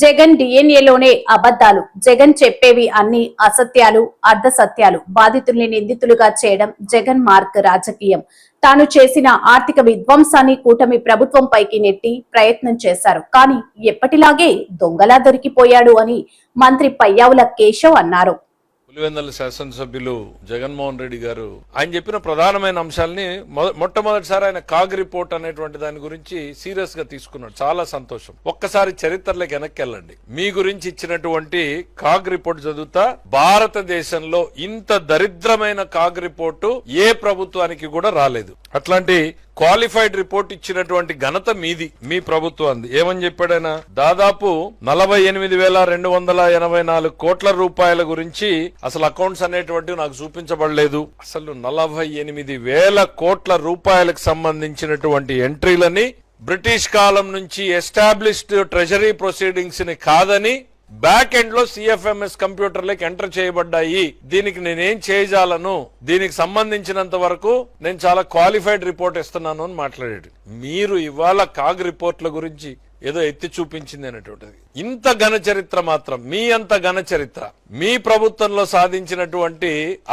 జగన్ డిఎన్ఏలోనే అబద్ధాలు. జగన్ చెప్పేవి అన్ని అసత్యాలు, అర్ధ సత్యాలు. బాధితుల్ని నిందితులుగా చేయడం జగన్ మార్క్ రాజకీయం. తాను చేసిన ఆర్థిక విధ్వంసాన్ని కూటమి ప్రభుత్వంపైకి నెట్టి ప్రయత్నం చేశారు. కానీ ఎప్పటిలాగే దొంగలా దొరికిపోయాడు అని మంత్రి పయ్యావుల కేశవ్ అన్నారు. పులివెందుల శాసనసభ్యులు జగన్మోహన్ రెడ్డి గారు ఆయన చెప్పిన ప్రధానమైన అంశాలని మొట్టమొదటిసారి ఆయన కాగ్ రిపోర్ట్ అనేటువంటి దాని గురించి సీరియస్ గా తీసుకున్నాడు. చాలా సంతోషం. ఒక్కసారి చరిత్రలోకి వెనక్కి వెళ్ళండి. మీ గురించి ఇచ్చినటువంటి కాగ్ రిపోర్ట్ చదువుతా, భారతదేశంలో ఇంత దరిద్రమైన కాగ్ రిపోర్టు ఏ ప్రభుత్వానికి కూడా రాలేదు. అట్లాంటి క్వాలిఫైడ్ రిపోర్ట్ ఇచ్చినటువంటి ఘనత మీది, మీ ప్రభుత్వాన్ని. ఏమని చెప్పాడైనా? దాదాపు 48,284 కోట్ల రూపాయల గురించి అసలు అకౌంట్స్ అనేటువంటివి నాకు చూపించబడలేదు. అసలు 48,000 కోట్ల రూపాయలకు సంబంధించినటువంటి ఎంట్రీలని బ్రిటిష్ కాలం నుంచి ఎస్టాబ్లిష్డ్ ట్రెజరీ ప్రొసీడింగ్స్ ని కాదని బ్యాక్ ఎండ్ లో సిఎఫ్ఎంఎస్ కంప్యూటర్లకు ఎంటర్ చేయబడ్డాయి. దీనికి నేనేం చేయజాలను, దీనికి సంబంధించినంత వరకు నేను చాలా క్వాలిఫైడ్ రిపోర్ట్ ఇస్తున్నాను అని మాట్లాడాడు. మీరు ఇవాళ కాగ్ రిపోర్ట్ల గురించి ఏదో ఎత్తి చూపించింది అనేటువంటిది. ఇంత ఘన చరిత్ర మాత్రం, మీ అంత ఘన చరిత్ర మీ ప్రభుత్వంలో సాధించినటువంటి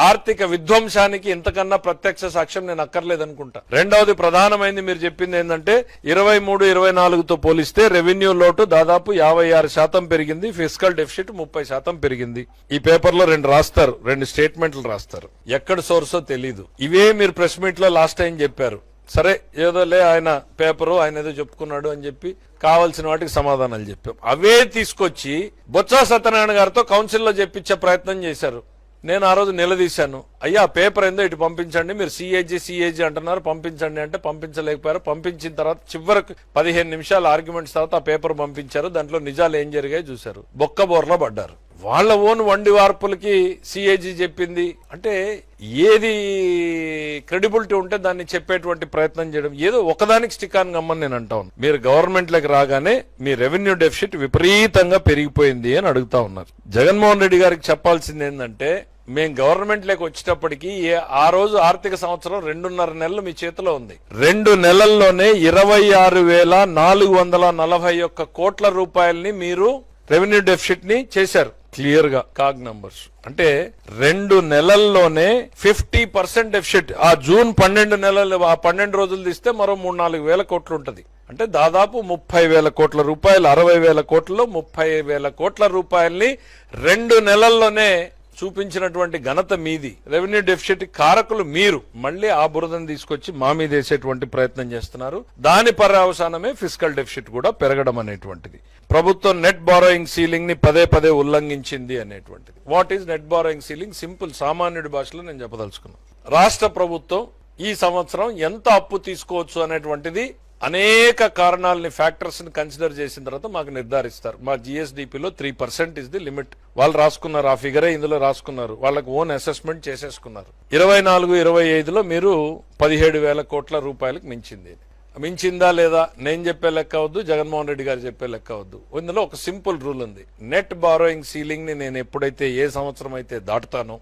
ఆర్థిక విధ్వంసానికి ఇంతకన్నా ప్రత్యక్ష సాక్ష్యం నేను అక్కర్లేదనుకుంటా. రెండవది ప్రధానమైంది మీరు చెప్పింది ఏంటంటే 23-24తో పోలిస్తే రెవెన్యూ లోటు దాదాపు 56% పెరిగింది, ఫిస్కల్ డెఫిసిట్ 30% పెరిగింది. ఈ పేపర్ లో రెండు స్టేట్మెంట్లు రాస్తారు. ఎక్కడ సోర్సో తెలీదు. ఇవే మీరు ప్రెస్ మీట్ లో లాస్ట్ టైం చెప్పారు. సరే ఏదోలే, ఆయన పేపరు ఆయన ఏదో చెప్పుకున్నాడు అని చెప్పి కావాల్సిన వాటికి సమాధానాలు చెప్పాం. అవే తీసుకొచ్చి బొత్స సత్యనారాయణ గారితో కౌన్సిల్లో చెప్పించే ప్రయత్నం చేశారు. నేను ఆ రోజు నిలదీశాను. అయ్యా పేపర్ ఏందో ఇటు పంపించండి, మీరు సిఏజీ అంటున్నారు, పంపించండి అంటే పంపించలేకపోయారు. పంపించిన తర్వాత చివరకు 15 నిమిషాల ఆర్గ్యుమెంట్స్ తర్వాత ఆ పేపర్ పంపించారు. దాంట్లో నిజాలు ఏం జరిగాయో చూశారు. బొక్కబోర్లో పడ్డారు. వాళ్ళ ఓన్ వండి వార్పులకి సిఏజీ చెప్పింది అంటే ఏది క్రెడిబిలిటీ ఉంటే దాన్ని చెప్పేటువంటి ప్రయత్నం చేయడం, ఏదో ఒకదానికి స్టిక్ ఆన్ గమ్మని నేను అంటా ఉన్నాను. మీరు గవర్నమెంట్ లోకి రాగానే మీ రెవెన్యూ డెఫిసిట్ విపరీతంగా పెరిగిపోయింది అని అడుగుతా ఉన్నారు. జగన్మోహన్ రెడ్డి గారికి చెప్పాల్సింది ఏంటంటే, మేము గవర్నమెంట్ లోకి వచ్చేటప్పటికి ఆ రోజు ఆర్థిక సంవత్సరం 2.5 నెలలు మీ చేతిలో ఉంది. 2 నెలల్లోనే 26,441 కోట్ల రూపాయలని మీరు రెవెన్యూ డెఫిసిట్ ని చేశారు. క్లియర్ గా కాగ్ నంబర్స్ అంటే 2 నెలల్లోనే 50% డెఫిసిట్. ఆ జూన్ 12 నెలలు, ఆ 12 రోజులు తీస్తే మరో 3-4 వేల కోట్లు ఉంటది. అంటే దాదాపు 30,000 కోట్ల రూపాయలు, 60,000 కోట్లలో 30,000 కోట్ల రూపాయల్ని 2 నెలల్లోనే చూపించినటువంటి ఘనత మీది. రెవెన్యూ డెఫిసిట్ కారకులు మీరు. మళ్లీ ఆ బురదను తీసుకొచ్చి మా మీద వేసేటువంటి ప్రయత్నం చేస్తున్నారు. దాని పర్యవసానమే ఫిస్కల్ డెఫిసిట్ కూడా పెరగడం అనేటువంటిది. ప్రభుత్వం నెట్ బారోయింగ్ సీలింగ్ ని పదే ఉల్లంఘించింది అనేటువంటిది. What is net borrowing ceiling? Simple సామాన్యుడి భాషలో నేను చెప్పదలుచుకున్నాను. రాష్ట్ర ప్రభుత్వం ఈ సంవత్సరం ఎంత అప్పు తీసుకోవచ్చు అనేటువంటిది అనేక కారణాలని, ఫ్యాక్టర్స్ ని కన్సిడర్ చేసిన తర్వాత మాకు నిర్ధారిస్తారు. మా జిఎస్డిపిలో 3% ఇస్ ది లిమిట్. వాళ్ళు రాసుకున్నారు, ఆ ఫిగరే ఇందులో రాసుకున్నారు. వాళ్ళకి ఓన్ అసెస్మెంట్ చేసేసుకున్నారు. 24-25లో మీరు 17,000 కోట్ల రూపాయలకు మించిందా లేదా నేను చెప్పే లెక్క అవద్దు, జగన్మోహన్ రెడ్డి గారు చెప్పే లెక్క అవద్దు. ఇందులో ఒక సింపుల్ రూల్ ఉంది. నెట్ బారోయింగ్ సీలింగ్ ని నేను ఎప్పుడైతే ఏ సంవత్సరం అయితే దాటుతానో,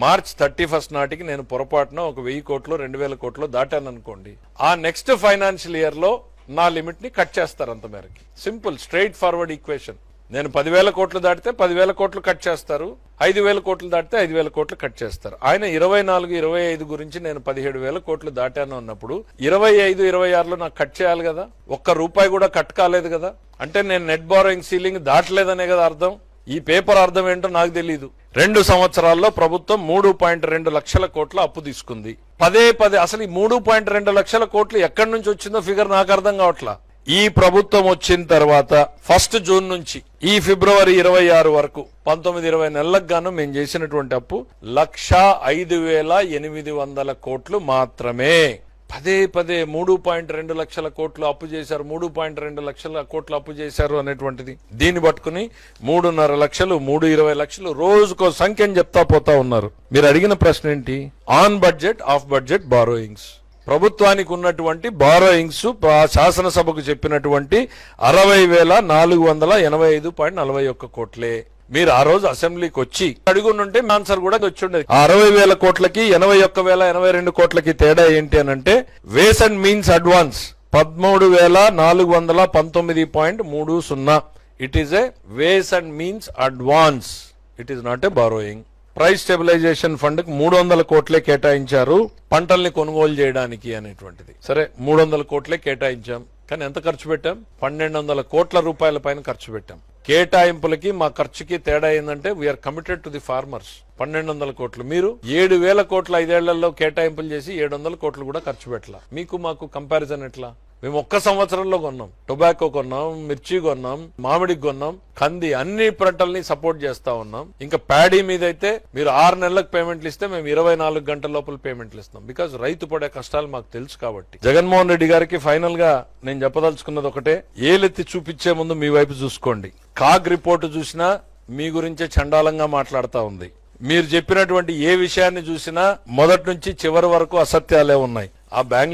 మార్చ్ 31 నాటికి నేను పొరపాటున 1,000 కోట్లు 2,000 కోట్లు దాటాను అనుకోండి, ఆ నెక్స్ట్ ఫైనాన్షియల్ ఇయర్ లో నా లిమిట్ ని కట్ చేస్తారు. అంత మేరకి సింపుల్ స్ట్రైట్ ఫార్వర్డ్ ఈక్వేషన్. నేను 10,000 కోట్లు దాటితే 10,000 కోట్లు కట్ చేస్తారు, 5,000 కోట్లు దాటితే 5,000 కోట్లు కట్ చేస్తారు. ఆయన 24-25 గురించి నేను 17,000 కోట్లు దాటాను అన్నప్పుడు 25-26లో నాకు కట్ చేయాలి కదా. ₹1 కూడా కట్ కాలేదు కదా. అంటే నేను నెట్ బారోయింగ్ సీలింగ్ దాటలేదనే కదా అర్థం. ఈ పేపర్ అర్థం ఏంటో నాకు తెలియదు. 2 సంవత్సరాల్లో ప్రభుత్వం 3.2 లక్షల కోట్ల అప్పు తీసుకుంది. పదే అసలు ఈ 3.2 లక్షల కోట్లు ఎక్కడి నుంచి వచ్చిందో ఫిగర్ నాకు అర్థం కావట్లా. ఈ ప్రభుత్వం వచ్చిన తర్వాత 1 జూన్ నుంచి ఈ ఫిబ్రవరి 26 వరకు 19-20 నెలలకు గాను మేము చేసినటువంటి అప్పు 1,05,800 కోట్లు మాత్రమే. పదే 3.2 లక్షల కోట్లు అప్పు చేశారు, 3.2 లక్షల కోట్లు అప్పు చేశారు అనేటువంటిది. దీన్ని పట్టుకుని 3.5 లక్షలు, 3.20 లక్షలు రోజుకో సంఖ్యను చెప్తా పోతా ఉన్నారు. మీరు అడిగిన ప్రశ్న ఏంటి? On budget, of budget borrowings. ప్రభుత్వానికి ఉన్నటువంటి బారోయింగ్స్ శాసనసభకు చెప్పినటువంటి 60,485.41 కోట్లే. మీరు ఆ రోజు అసెంబ్లీకి వచ్చి అడుగునుంటే ఆన్సర్ కూడా వచ్చి ఉండేది. 60,000 కోట్లకి 81,082 కోట్లకి తేడా ఏంటి అనంటే, ways and means advance 13,419.30. It is a ways and means advance, it is not a borrowing. Price stabilization fund కి 300 కోట్లే కేటాయించారు పంటల్ని కొనుగోలు చేయడానికి అనేటువంటిది. సరే 300 కోట్లే కేటాయించాం, కానీ ఎంత ఖర్చు పెట్టాం? 1200 కోట్ల రూపాయల పైన ఖర్చు పెట్టాం. కేటాయింపులకి మా ఖర్చుకి తేడా ఏంటంటే we are committed to the farmers. 1200 కోట్లు, మీరు 7000 కోట్ల 5 ఏళ్లలో కేటాయింపులు చేసి 700 కోట్లు కూడా ఖర్చు పెట్టాల. మీకు మాకు కంపారిజన్ ఎట్లా? మేము ఒక్క సంవత్సరంలో కొన్నాం, టొబాకో కొన్నాం, మిర్చి కొన్నాం, మామిడికి కొన్నాం, కంది, అన్ని పంటల్ని సపోర్ట్ చేస్తా ఉన్నాం. ఇంకా ప్యాడీ మీద అయితే మీరు 6 నెలలకు పేమెంట్లు ఇస్తే మేము 24 గంటల లోపల పేమెంట్లు ఇస్తాం. బికాజ్ రైతు పడే కష్టాలు మాకు తెలుసు కాబట్టి. జగన్మోహన్ రెడ్డి గారికి ఫైనల్ గా నేను చెప్పదలుచుకున్నది ఒకటే, ఏలెత్తి చూపించే ముందు మీ వైపు చూసుకోండి. కాగ్ రిపోర్టు చూసినా మీ గురించే చండాలంగా మాట్లాడుతా ఉంది. మీరు చెప్పినటువంటి ఏ విషయాన్ని చూసినా మొదటి నుంచి చివరి వరకు అసత్యాలే ఉన్నాయి. ఆ బెంగళూరు